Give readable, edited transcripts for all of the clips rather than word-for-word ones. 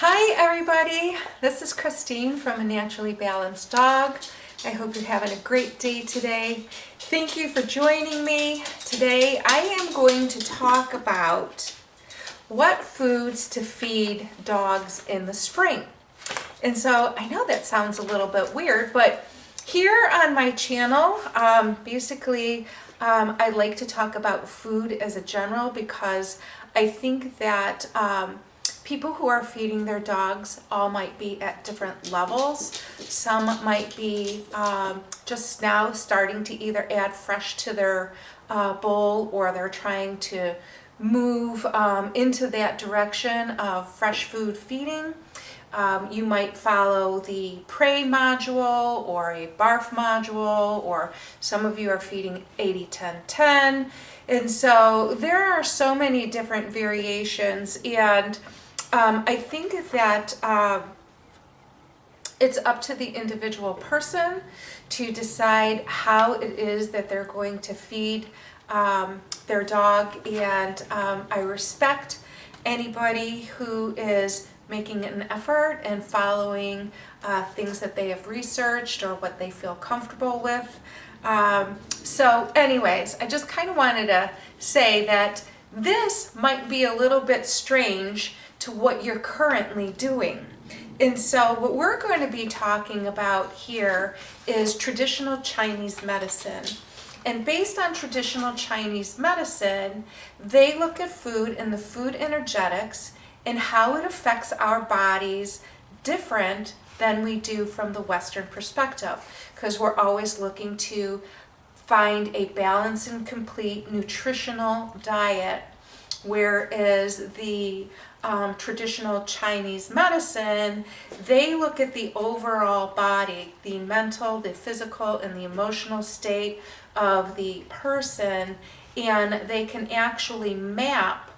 Hi everybody, this is Christine from A Naturally Balanced Dog. I hope you're having a great day today. Thank you for joining me. Today I am going to talk about what foods to feed dogs in the spring. And so I know that sounds a little bit weird, but here on my channel, I like to talk about food as a general because I think that people who are feeding their dogs all might be at different levels. Some might be just now starting to either add fresh to their bowl, or they're trying to move into that direction of fresh food feeding. You might follow the prey module or a barf module, or some of you are feeding 80-10-10. And so there are so many different variations, and I think that it's up to the individual person to decide how it is that they're going to feed their dog, and I respect anybody who is making an effort and following things that they have researched or what they feel comfortable with. So anyways, I just kind of wanted to say that this might be a little bit strange to what you're currently doing. And so what we're going to be talking about here is traditional Chinese medicine. And based on traditional Chinese medicine, they look at food and the food energetics and how it affects our bodies different than we do from the Western perspective, because we're always looking to find a balanced and complete nutritional diet, whereas the traditional Chinese medicine, they look at the overall body, the mental, the physical, and the emotional state of the person, and they can actually map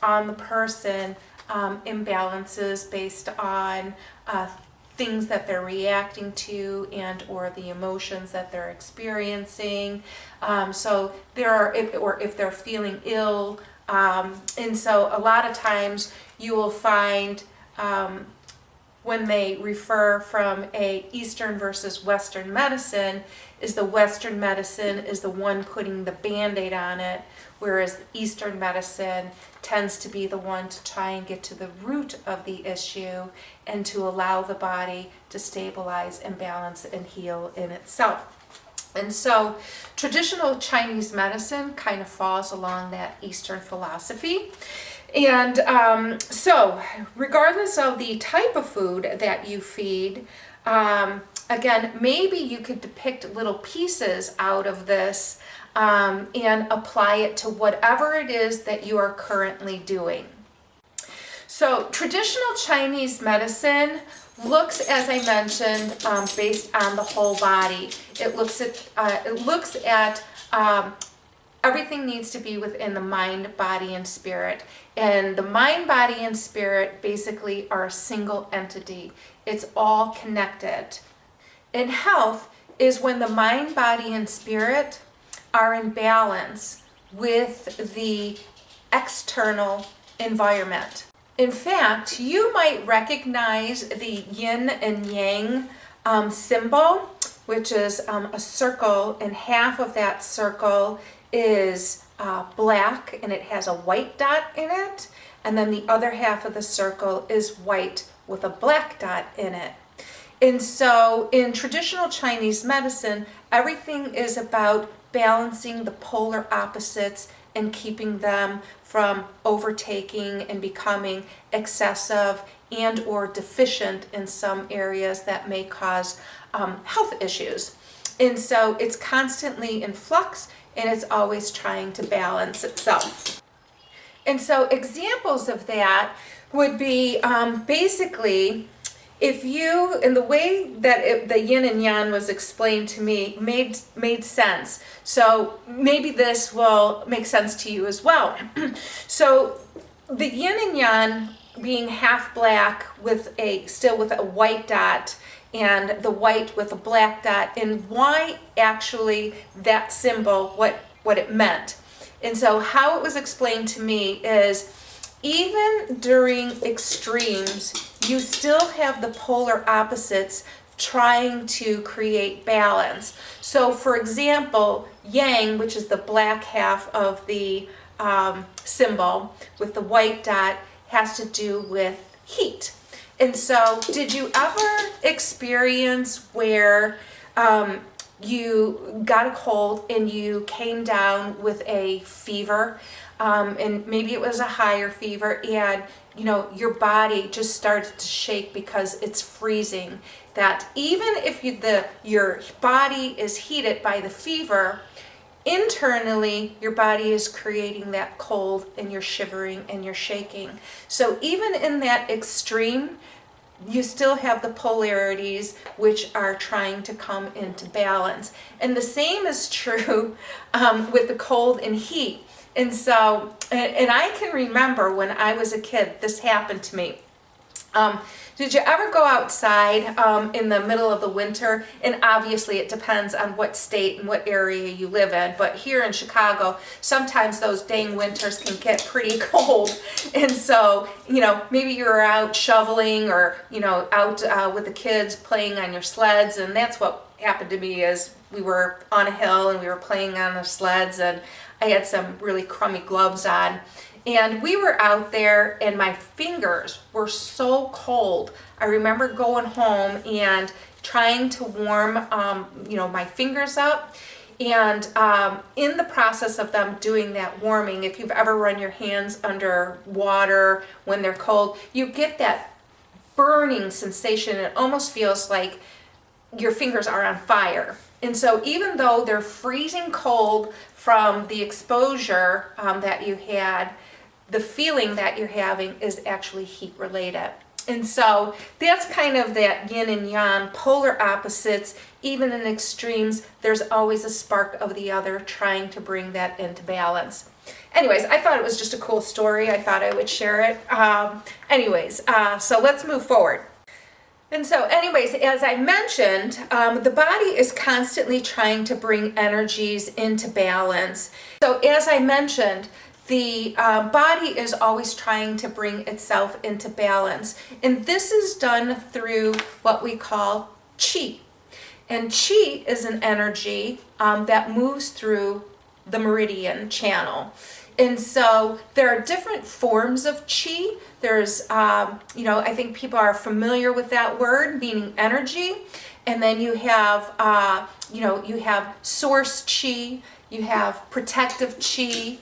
on the person imbalances based on things that they're reacting to and or the emotions that they're experiencing. So there are, if they're feeling ill, and so a lot of times you will find when they refer from a Eastern versus Western medicine, is the Western medicine is the one putting the Band-Aid on it, whereas Eastern medicine tends to be the one to try and get to the root of the issue and to allow the body to stabilize and balance and heal in itself. And so traditional Chinese medicine kind of falls along that Eastern philosophy. And so regardless of the type of food that you feed, again, maybe you could depict little pieces out of this and apply it to whatever it is that you are currently doing. So traditional Chinese medicine looks, as I mentioned, based on the whole body. It looks at everything needs to be within the mind, body, and spirit. And the mind, body, and spirit basically are a single entity. It's all connected. And health is when the mind, body, and spirit are in balance with the external environment. In fact, you might recognize the yin and yang symbol, which is a circle, and half of that circle is black and it has a white dot in it, and then the other half of the circle is white with a black dot in it. And so in traditional Chinese medicine, everything is about balancing the polar opposites and keeping them from overtaking and becoming excessive and or deficient in some areas that may cause health issues. And so it's constantly in flux, and it's always trying to balance itself. And so examples of that would be basically, if you, in the way that the yin and yang was explained to me, made sense. So maybe this will make sense to you as well. So the yin and yang being half black with a white dot, and the white with a black dot, and why actually that symbol, what it meant. And so how it was explained to me is, even during extremes, you still have the polar opposites trying to create balance. So for example, yang, which is the black half of the symbol with the white dot, has to do with heat. And so did you ever experience where you got a cold and you came down with a fever, and maybe it was a higher fever, and your body just started to shake because it's freezing? That even if your body is heated by the fever, internally your body is creating that cold, and you're shivering and you're shaking. So even in that extreme, you still have the polarities which are trying to come into balance. And the same is true with the cold and heat. And so, and I can remember when I was a kid, this happened to me. Did you ever go outside in the middle of the winter? And obviously it depends on what state and what area you live in. But here in Chicago, sometimes those dang winters can get pretty cold. And so, maybe you're out shoveling or, out with the kids playing on your sleds. And that's what happened to me is we were on a hill and we were playing on the sleds, and I had some really crummy gloves on. And we were out there and my fingers were so cold. I remember going home and trying to warm, my fingers up. And in the process of them doing that warming, if you've ever run your hands under water when they're cold, you get that burning sensation. It almost feels like your fingers are on fire. And so even though they're freezing cold from the exposure that you had, the feeling that you're having is actually heat related. And so that's kind of that yin and yang, polar opposites. Even in extremes, there's always a spark of the other trying to bring that into balance. Anyways, I thought it was just a cool story. I thought I would share it. So let's move forward. And so anyways, as I mentioned, the body is constantly trying to bring energies into balance. So as I mentioned, the body is always trying to bring itself into balance. And this is done through what we call chi. And chi is an energy that moves through the meridian channel. And so there are different forms of chi. There's, I think people are familiar with that word, meaning energy. And then you have, you have source chi, you have protective chi,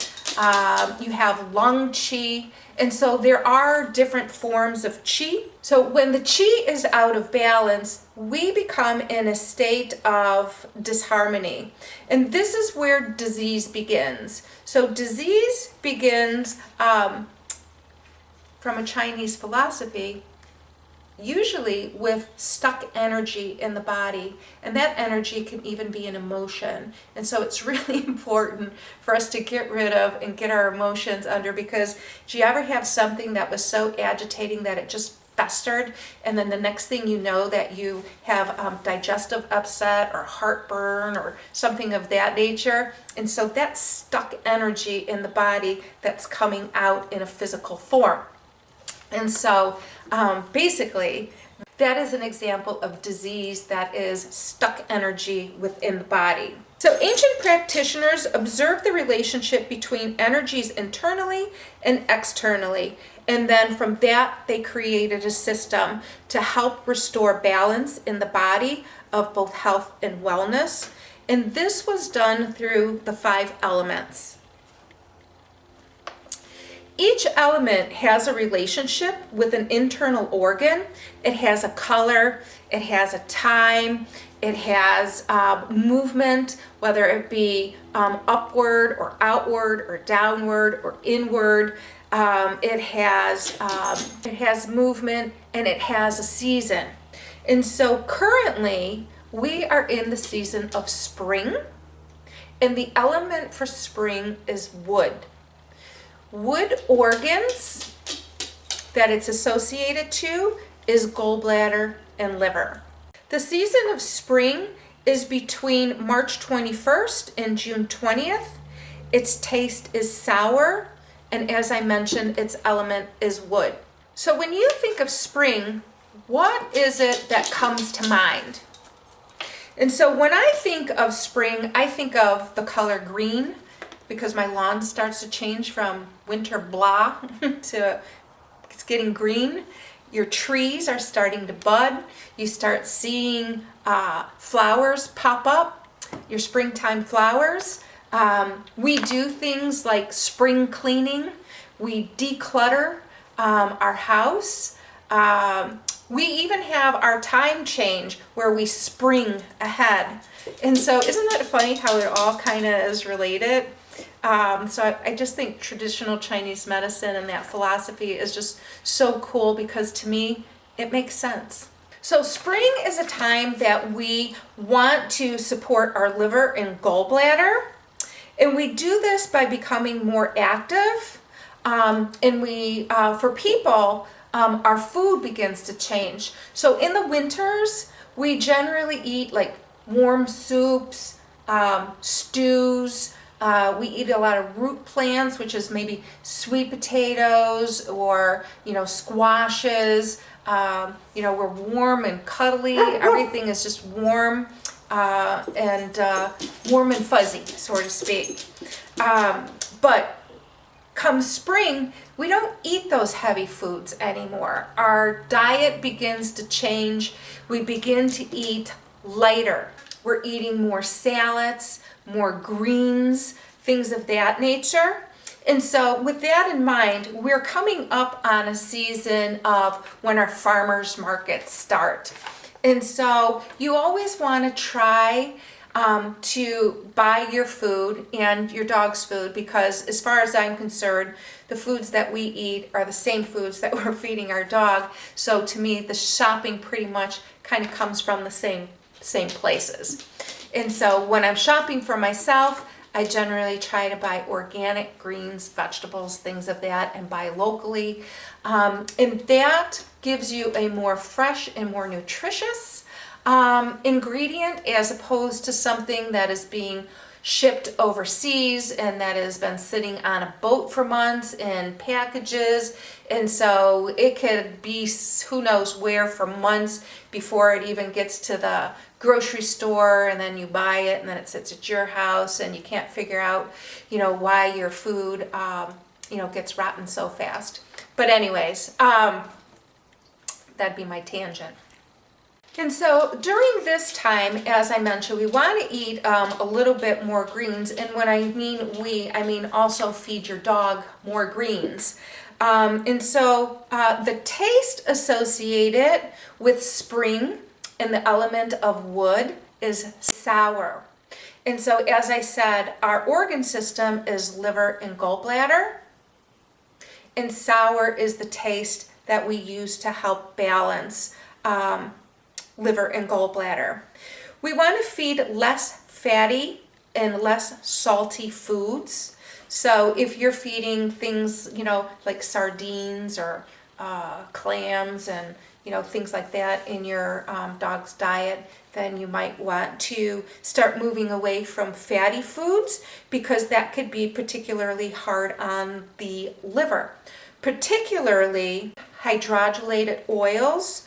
you have lung chi. And so there are different forms of chi. So when the chi is out of balance, we become in a state of disharmony. And this is where disease begins. So disease begins from a Chinese philosophy, usually with stuck energy in the body, and that energy can even be an emotion. And so it's really important for us to get rid of and get our emotions under, because do you ever have something that was so agitating that it just festered, and then the next thing you know that you have digestive upset or heartburn or something of that nature? And so that's stuck energy in the body that's coming out in a physical form. And so basically, that is an example of disease that is stuck energy within the body. So ancient practitioners observed the relationship between energies internally and externally. And then from that, they created a system to help restore balance in the body of both health and wellness. And this was done through the 5 elements. Each element has a relationship with an internal organ. It has a color, it has a time, it has movement, whether it be upward or outward or downward or inward. It has movement, and it has a season. And so currently we are in the season of spring, and the element for spring is wood. Wood organs that it's associated to is gallbladder and liver. The season of spring is between March 21st and June 20th. Its taste is sour, and as I mentioned, its element is wood. So when you think of spring, what is it that comes to mind? And so when I think of spring, I think of the color green because my lawn starts to change from winter blah to it's getting green. Your trees are starting to bud. You start seeing flowers pop up, your springtime flowers. We do things like spring cleaning. We declutter our house. We even have our time change where we spring ahead. And so isn't that funny how it all kind of is related? So I just think traditional Chinese medicine and that philosophy is just so cool because to me, it makes sense. So spring is a time that we want to support our liver and gallbladder. And we do this by becoming more active. And we, for people, our food begins to change. So in the winters, we generally eat like warm soups, stews. We eat a lot of root plants, which is maybe sweet potatoes or, squashes. We're warm and cuddly. Everything is just warm and warm and fuzzy, so to speak. But come spring, we don't eat those heavy foods anymore. Our diet begins to change. We begin to eat lighter. We're eating more salads, more greens, things of that nature. And so with that in mind, we're coming up on a season of when our farmers markets start. And so you always want to try to buy your food and your dog's food because as far as I'm concerned, the foods that we eat are the same foods that we're feeding our dog. So to me, the shopping pretty much kind of comes from the same places. And so when I'm shopping for myself, I generally try to buy organic greens, vegetables, things of that, and buy locally. And that gives you a more fresh and more nutritious ingredient as opposed to something that is being shipped overseas and that has been sitting on a boat for months in packages. And so it could be who knows where for months before it even gets to the grocery store, and then you buy it and then it sits at your house and you can't figure out, why your food, gets rotten so fast. But anyways, that'd be my tangent. And so during this time, as I mentioned, we want to eat a little bit more greens. And when I mean we, I mean also feed your dog more greens. And so the taste associated with spring and the element of wood is sour. And so as I said, our organ system is liver and gallbladder. And sour is the taste that we use to help balance liver and gallbladder. We want to feed less fatty and less salty foods. So if you're feeding things, like sardines or clams and, things like that in your dog's diet, then you might want to start moving away from fatty foods because that could be particularly hard on the liver. Particularly hydrogenated oils,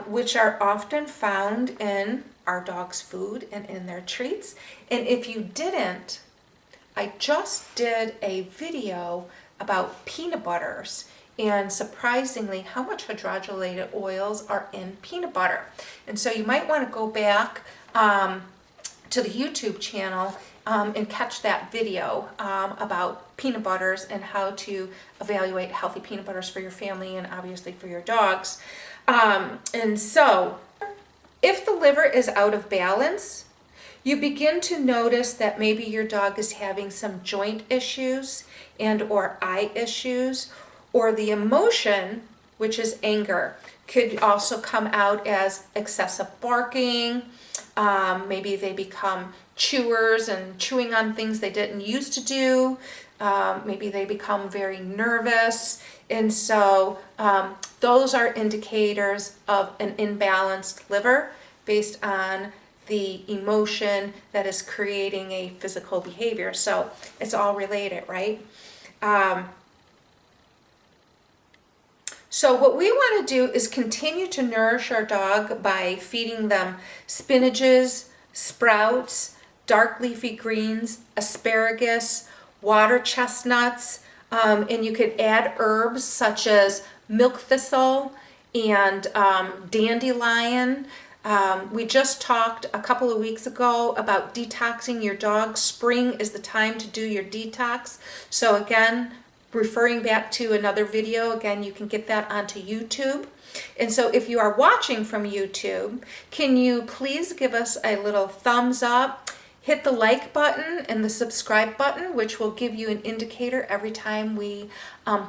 which are often found in our dog's food and in their treats. And if you didn't, I just did a video about peanut butters and surprisingly how much hydrogenated oils are in peanut butter. And so you might want to go back to the YouTube channel and catch that video about peanut butters and how to evaluate healthy peanut butters for your family and obviously for your dogs. And so if the liver is out of balance, you begin to notice that maybe your dog is having some joint issues and or eye issues, or the emotion, which is anger, could also come out as excessive barking. Maybe they become chewers and chewing on things they didn't used to do. Maybe they become very nervous. And so those are indicators of an imbalanced liver based on the emotion that is creating a physical behavior. So it's all related, right? So what we want to do is continue to nourish our dog by feeding them spinaches, sprouts, dark leafy greens, asparagus, water chestnuts, and you could add herbs such as milk thistle and dandelion. We just talked a couple of weeks ago about detoxing your dog. Spring is the time to do your detox. So again, referring back to another video, again, you can get that onto YouTube. And so if you are watching from YouTube, can you please give us a little thumbs up, hit the like button and the subscribe button, which will give you an indicator every time we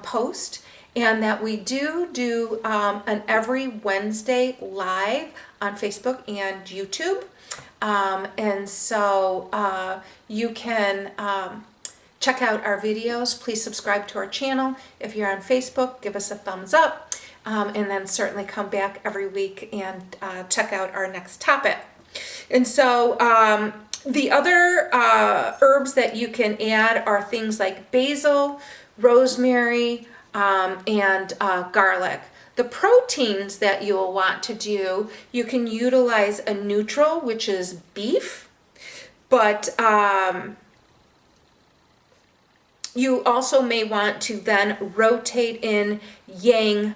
post, and that we do an every Wednesday live on Facebook and YouTube. And so you can check out our videos. Please subscribe to our channel. If you're on Facebook, give us a thumbs up, and then certainly come back every week and check out our next topic. And so the other herbs that you can add are things like basil, rosemary, and garlic. The proteins that you'll want to do, you can utilize a neutral, which is beef, but you also may want to then rotate in yang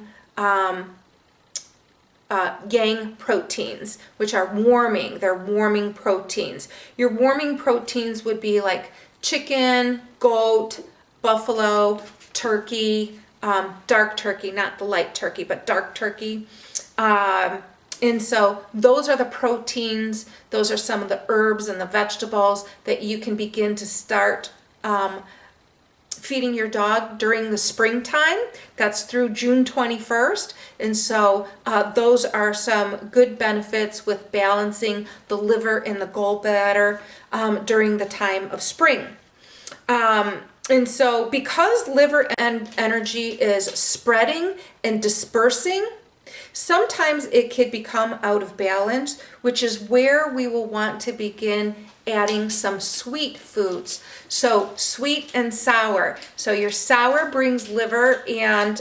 proteins, which are warming. They're warming proteins. Your warming proteins would be like chicken, goat, buffalo, turkey, dark turkey, not the light turkey, but dark turkey. And so those are the proteins. Those are some of the herbs and the vegetables that you can begin to start feeding your dog during the springtime. That's through June 21st. And so those are some good benefits with balancing the liver and the gallbladder during the time of spring. And so because liver energy is spreading and dispersing, sometimes it could become out of balance, which is where we will want to begin adding some sweet foods. So sweet and sour. So your sour brings liver and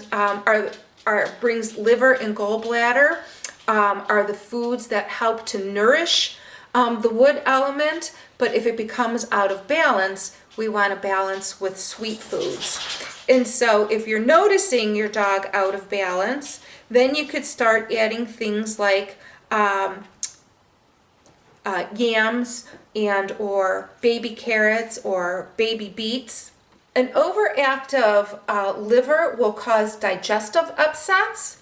brings liver and gallbladder, are the foods that help to nourish the wood element. But if it becomes out of balance, we want to balance with sweet foods. And so if you're noticing your dog out of balance, then you could start adding things like yams and or baby carrots or baby beets. An overactive liver will cause digestive upsets.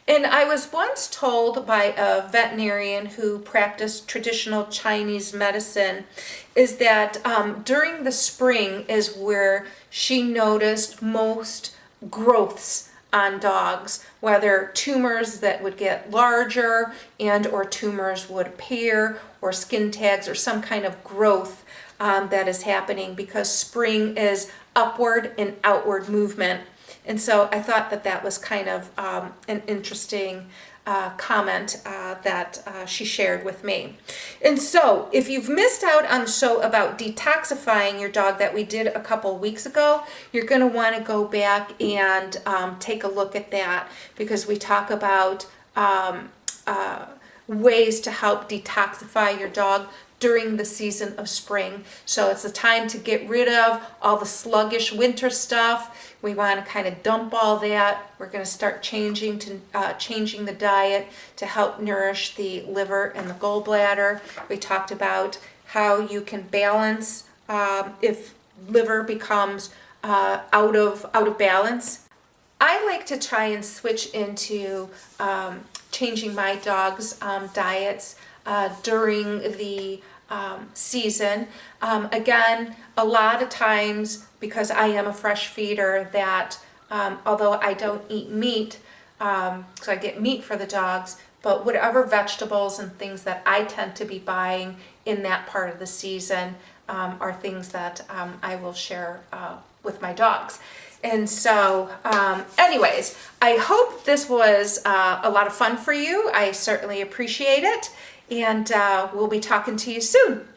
And I was once told by a veterinarian who practiced traditional Chinese medicine is that during the spring is where she noticed most growths on dogs, whether tumors that would get larger and or tumors would appear, or skin tags, or some kind of growth that is happening, because spring is upward and outward movement. And so I thought that that was kind of an interesting comment that she shared with me. And so if you've missed out on the show about detoxifying your dog that we did a couple weeks ago, you're going to want to go back and take a look at that, because we talk about ways to help detoxify your dog during the season of spring. So it's the time to get rid of all the sluggish winter stuff. We want to kind of dump all that. We're going to start changing the diet to help nourish the liver and the gallbladder. We talked about how you can balance if liver becomes out of balance. I like to try and switch into changing my dog's diets during the season. Again, a lot of times, because I am a fresh feeder, that although I don't eat meat, so I get meat for the dogs, but whatever vegetables and things that I tend to be buying in that part of the season are things that I will share with my dogs. And so anyways, I hope this was a lot of fun for you. I certainly appreciate it. And we'll be talking to you soon.